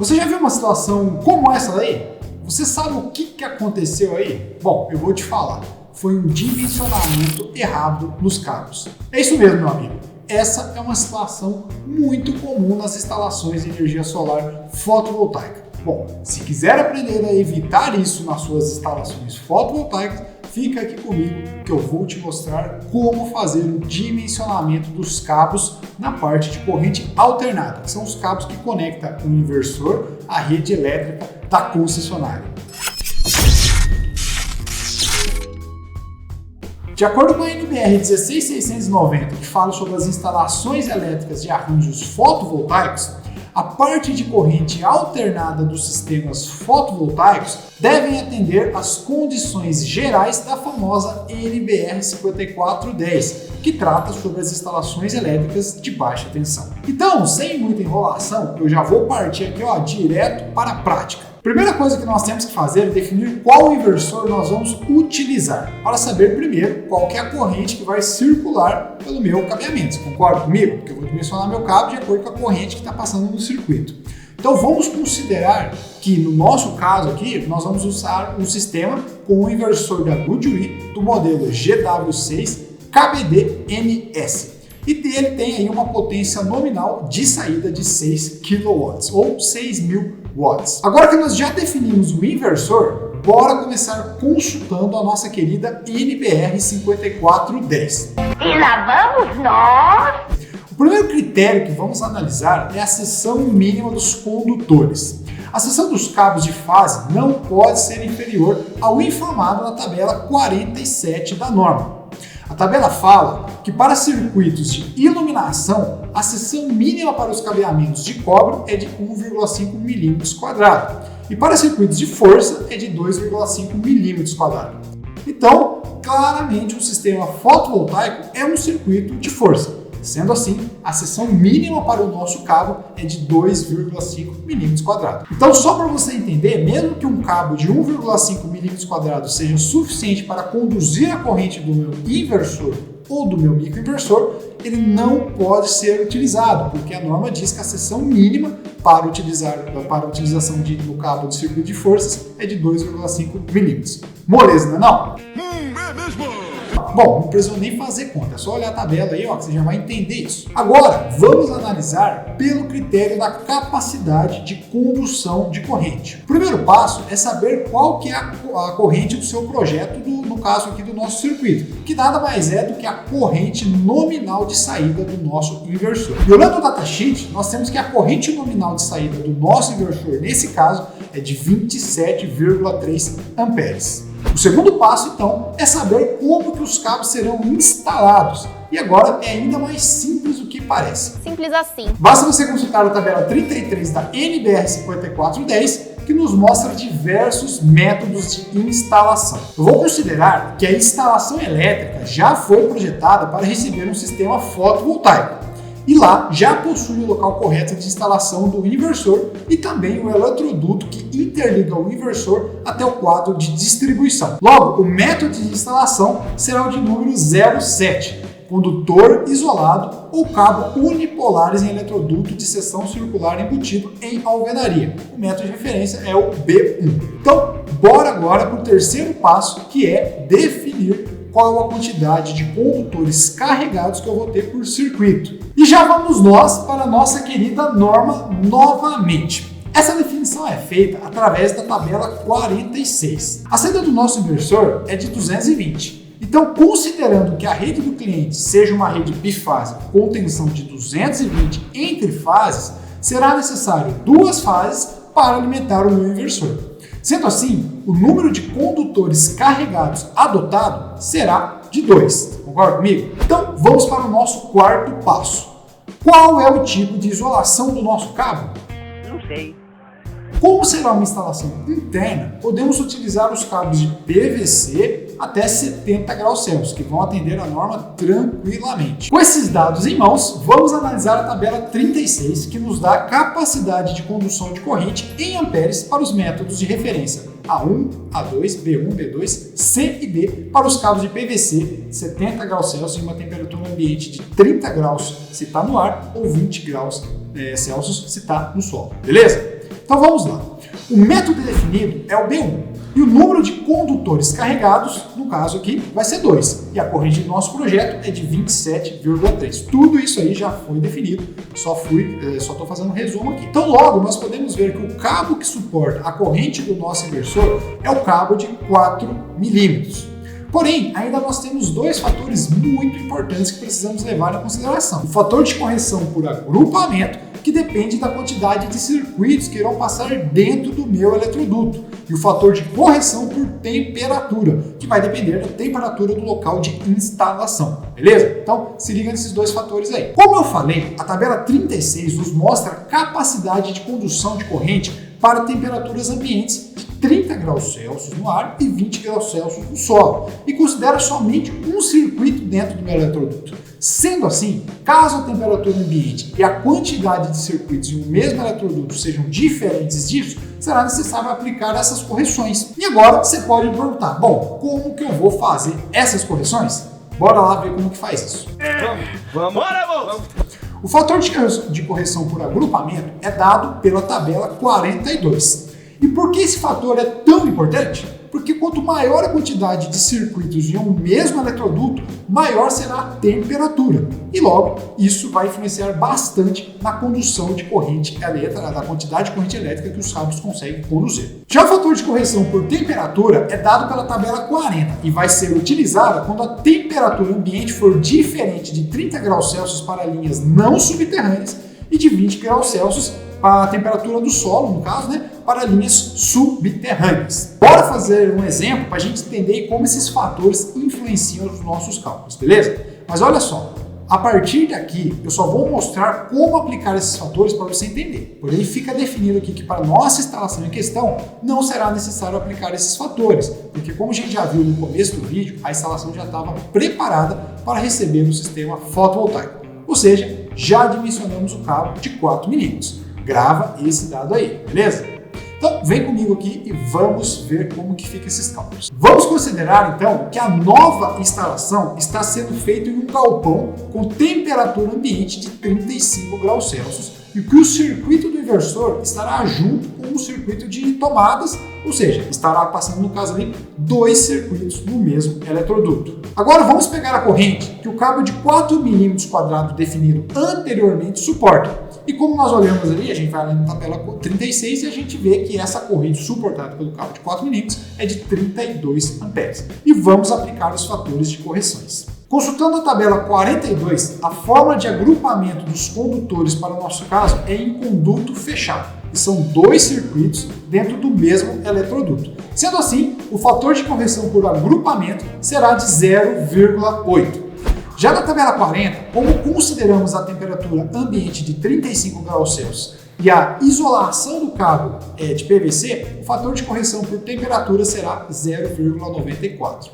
Você já viu uma situação como essa daí? Você sabe o que aconteceu aí? Bom, eu vou te falar. Foi um dimensionamento errado nos cabos. É isso mesmo, meu amigo. Essa é uma situação muito comum nas instalações de energia solar fotovoltaica. Bom, se quiser aprender a evitar isso nas suas instalações fotovoltaicas, fica aqui comigo que eu vou te mostrar como fazer o dimensionamento dos cabos na parte de corrente alternada, que são os cabos que conectam o inversor à rede elétrica da concessionária. De acordo com a NBR 16690, que fala sobre as instalações elétricas de arranjos fotovoltaicos, a parte de corrente alternada dos sistemas fotovoltaicos devem atender às condições gerais da famosa NBR 5410, que trata sobre as instalações elétricas de baixa tensão. Então, sem muita enrolação, eu já vou partir aqui direto para a prática. Primeira coisa que nós temos que fazer é definir qual inversor nós vamos utilizar, para saber primeiro qual que é a corrente que vai circular pelo meu cabeamento. Você concorda comigo? Porque eu vou dimensionar meu cabo de acordo com a corrente que está passando no circuito. Então vamos considerar que no nosso caso aqui, nós vamos usar um sistema com um inversor da Goodyear do modelo GW6 KBD-MS. E ele tem aí uma potência nominal de saída de 6 kW ou 6.000 watts. Agora que nós já definimos o inversor, bora começar consultando a nossa querida NBR 5410. E lá vamos nós! O primeiro critério que vamos analisar é a seção mínima dos condutores. A seção dos cabos de fase não pode ser inferior ao informado na tabela 47 da norma. A tabela fala que para circuitos de iluminação, a seção mínima para os cabeamentos de cobre é de 1,5 mm² e para circuitos de força é de 2,5 mm². Então, claramente um sistema fotovoltaico é um circuito de força. Sendo assim, a seção mínima para o nosso cabo é de 2,5 mm². Então, só para você entender, mesmo que um cabo de 1,5 mm² seja suficiente para conduzir a corrente do meu inversor ou do meu microinversor, ele não pode ser utilizado, porque a norma diz que a seção mínima para a utilização do cabo de circuito de forças é de 2,5 mm. Moleza, não é não? É mesmo! Bom, não precisa nem fazer conta, é só olhar a tabela aí, que você já vai entender isso. Agora, vamos analisar pelo critério da capacidade de condução de corrente. O primeiro passo é saber qual que é a corrente do seu projeto, no caso aqui do nosso circuito, que nada mais é do que a corrente nominal de saída do nosso inversor. E olhando o datasheet, nós temos que a corrente nominal de saída do nosso inversor, nesse caso, é de 27,3 amperes. O segundo passo, então, é saber como que os cabos serão instalados. E agora é ainda mais simples do que parece. Simples assim. Basta você consultar a tabela 33 da NBR 5410, que nos mostra diversos métodos de instalação. Eu vou considerar que a instalação elétrica já foi projetada para receber um sistema fotovoltaico. E lá já possui o local correto de instalação do inversor e também o eletroduto que interliga o inversor até o quadro de distribuição. Logo, o método de instalação será o de número 07, condutor isolado ou cabo unipolares em eletroduto de seção circular embutido em alvenaria. O método de referência é o B1. Então, bora agora para o terceiro passo, que é definir qual a quantidade de condutores carregados que eu vou ter por circuito. E já vamos nós para a nossa querida norma novamente. Essa definição é feita através da tabela 46. A saída do nosso inversor é de 220. Então, considerando que a rede do cliente seja uma rede bifásica com tensão de 220 entre fases, será necessário 2 fases para alimentar o meu inversor. Sendo assim, o número de condutores carregados adotado será de 2. Concorda comigo? Então, vamos para o nosso quarto passo. Qual é o tipo de isolação do nosso cabo? Não sei. Como será uma instalação interna, podemos utilizar os cabos de PVC até 70 graus Celsius, que vão atender a norma tranquilamente. Com esses dados em mãos, vamos analisar a tabela 36, que nos dá a capacidade de condução de corrente em amperes para os métodos de referência A1, A2, B1, B2, C e D para os cabos de PVC 70 graus Celsius em uma temperatura ambiente de 30 graus se está no ar ou 20 graus Celsius se está no solo. Beleza? Então vamos lá. O método definido é o B1 e o número de condutores carregados, no caso aqui, vai ser 2. E a corrente do nosso projeto é de 27,3. Tudo isso aí já foi definido, só estou fazendo um resumo aqui. Então logo nós podemos ver que o cabo que suporta a corrente do nosso inversor é o cabo de 4 milímetros. Porém, ainda nós temos dois fatores muito importantes que precisamos levar em consideração. O fator de correção por agrupamento, que depende da quantidade de circuitos que irão passar dentro do meu eletroduto. E o fator de correção por temperatura, que vai depender da temperatura do local de instalação. Beleza? Então, se liga nesses dois fatores aí. Como eu falei, a tabela 36 nos mostra a capacidade de condução de corrente para temperaturas ambientes de 30 graus Celsius no ar e 20 graus Celsius no solo, e considera somente um circuito dentro do meu eletroduto. Sendo assim, caso a temperatura ambiente e a quantidade de circuitos em um mesmo eletroduto sejam diferentes disso, será necessário aplicar essas correções. E agora você pode me perguntar, bom, como que eu vou fazer essas correções? Bora lá ver como que faz isso. Vamos. O fator de correção por agrupamento é dado pela tabela 42. E por que esse fator é tão importante? Porque quanto maior a quantidade de circuitos em um mesmo eletroduto, maior será a temperatura. E logo, isso vai influenciar bastante na condução de corrente elétrica, da quantidade de corrente elétrica que os cabos conseguem conduzir. Já o fator de correção por temperatura é dado pela tabela 40 e vai ser utilizado quando a temperatura ambiente for diferente de 30 graus Celsius para linhas não subterrâneas e de 20 graus Celsius para a temperatura do solo, no caso, para linhas subterrâneas. Bora fazer um exemplo para a gente entender como esses fatores influenciam os nossos cálculos, beleza? Mas olha só, a partir daqui eu só vou mostrar como aplicar esses fatores para você entender. Porém, fica definido aqui que para nossa instalação em questão não será necessário aplicar esses fatores, porque como a gente já viu no começo do vídeo, a instalação já estava preparada para receber o sistema fotovoltaico. Ou seja, já dimensionamos o cabo de 4 milímetros. Grava esse dado aí, beleza? Então vem comigo aqui e vamos ver como que fica esses cálculos. Vamos considerar então que a nova instalação está sendo feita em um galpão com temperatura ambiente de 35 graus Celsius e que o circuito do inversor estará junto com o circuito de tomadas, ou seja, estará passando no caso ali 2 circuitos no mesmo eletroduto. Agora vamos pegar a corrente que o cabo de 4 milímetros quadrados definido anteriormente suporta. E como nós olhamos ali, a gente vai lá na tabela 36 e a gente vê que essa corrente suportada pelo cabo de 4 milímetros é de 32 amperes. E vamos aplicar os fatores de correções. Consultando a tabela 42, a forma de agrupamento dos condutores para o nosso caso é em conduto fechado. E são 2 circuitos dentro do mesmo eletroduto. Sendo assim, o fator de correção por agrupamento será de 0,8. Já na tabela 40, como consideramos a temperatura ambiente de 35 graus Celsius e a isolação do cabo de PVC, o fator de correção por temperatura será 0,94.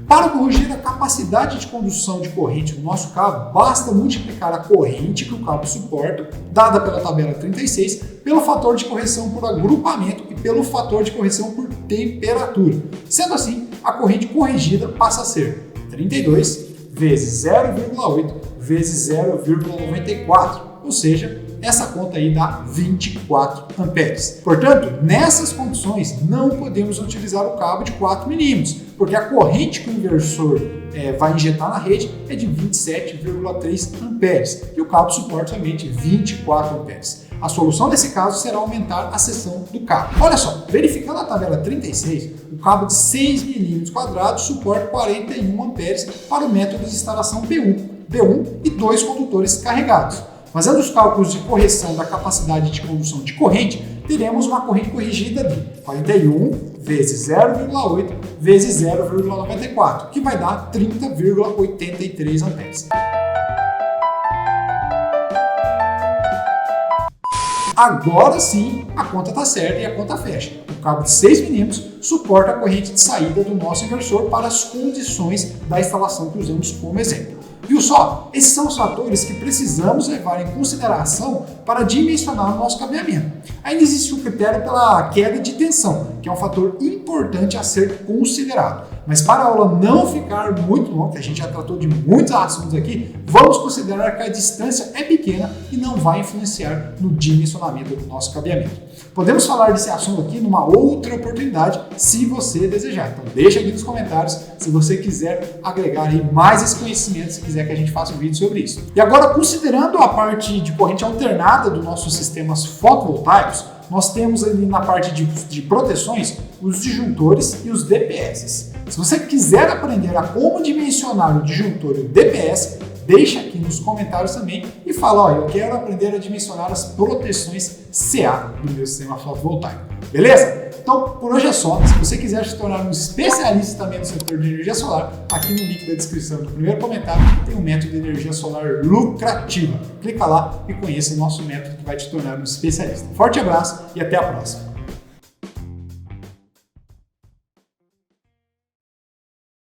Para corrigir a capacidade de condução de corrente do nosso cabo, basta multiplicar a corrente que o cabo suporta, dada pela tabela 36, pelo fator de correção por agrupamento e pelo fator de correção por temperatura. Sendo assim, a corrente corrigida passa a ser 32 vezes 0,8 vezes 0,94, ou seja, essa conta aí dá 24 amperes. Portanto, nessas condições não podemos utilizar o cabo de 4 milímetros, porque a corrente que o inversor vai injetar na rede é de 27,3 amperes e o cabo suporta somente 24 amperes. A solução desse caso será aumentar a seção do cabo. Olha só, verificando a tabela 36, o cabo de 6 milímetros quadrados suporta 41 amperes para o método de instalação B1 e 2 condutores carregados. Fazendo os cálculos de correção da capacidade de condução de corrente, teremos uma corrente corrigida de 41 vezes 0,8 vezes 0,94, que vai dar 30,83 amperes. Agora sim, a conta está certa e a conta fecha. O cabo de 6 milímetros suporta a corrente de saída do nosso inversor para as condições da instalação que usamos como exemplo. Viu só? Esses são os fatores que precisamos levar em consideração para dimensionar o nosso cabeamento. Ainda existe um critério pela queda de tensão, que é um fator importante a ser considerado. Mas para a aula não ficar muito longa, que a gente já tratou de muitos assuntos aqui, vamos considerar que a distância é pequena e não vai influenciar no dimensionamento do nosso cabeamento. Podemos falar desse assunto aqui numa outra oportunidade, se você desejar. Então deixa aqui nos comentários se você quiser agregar aí mais esse conhecimento, se quiser que a gente faça um vídeo sobre isso. E agora, considerando a parte de corrente alternada dos nossos sistemas fotovoltaicos, nós temos ali na parte de proteções os disjuntores e os DPS. Se você quiser aprender a como dimensionar o disjuntor e o DPS, deixa aqui nos comentários também e fala, ó, eu quero aprender a dimensionar as proteções CA do meu sistema fotovoltaico. Beleza? Então, por hoje é só. Se você quiser se tornar um especialista também no setor de energia solar, aqui no link da descrição do primeiro comentário tem um método de energia solar lucrativa. Clica lá e conheça o nosso método que vai te tornar um especialista. Forte abraço e até a próxima!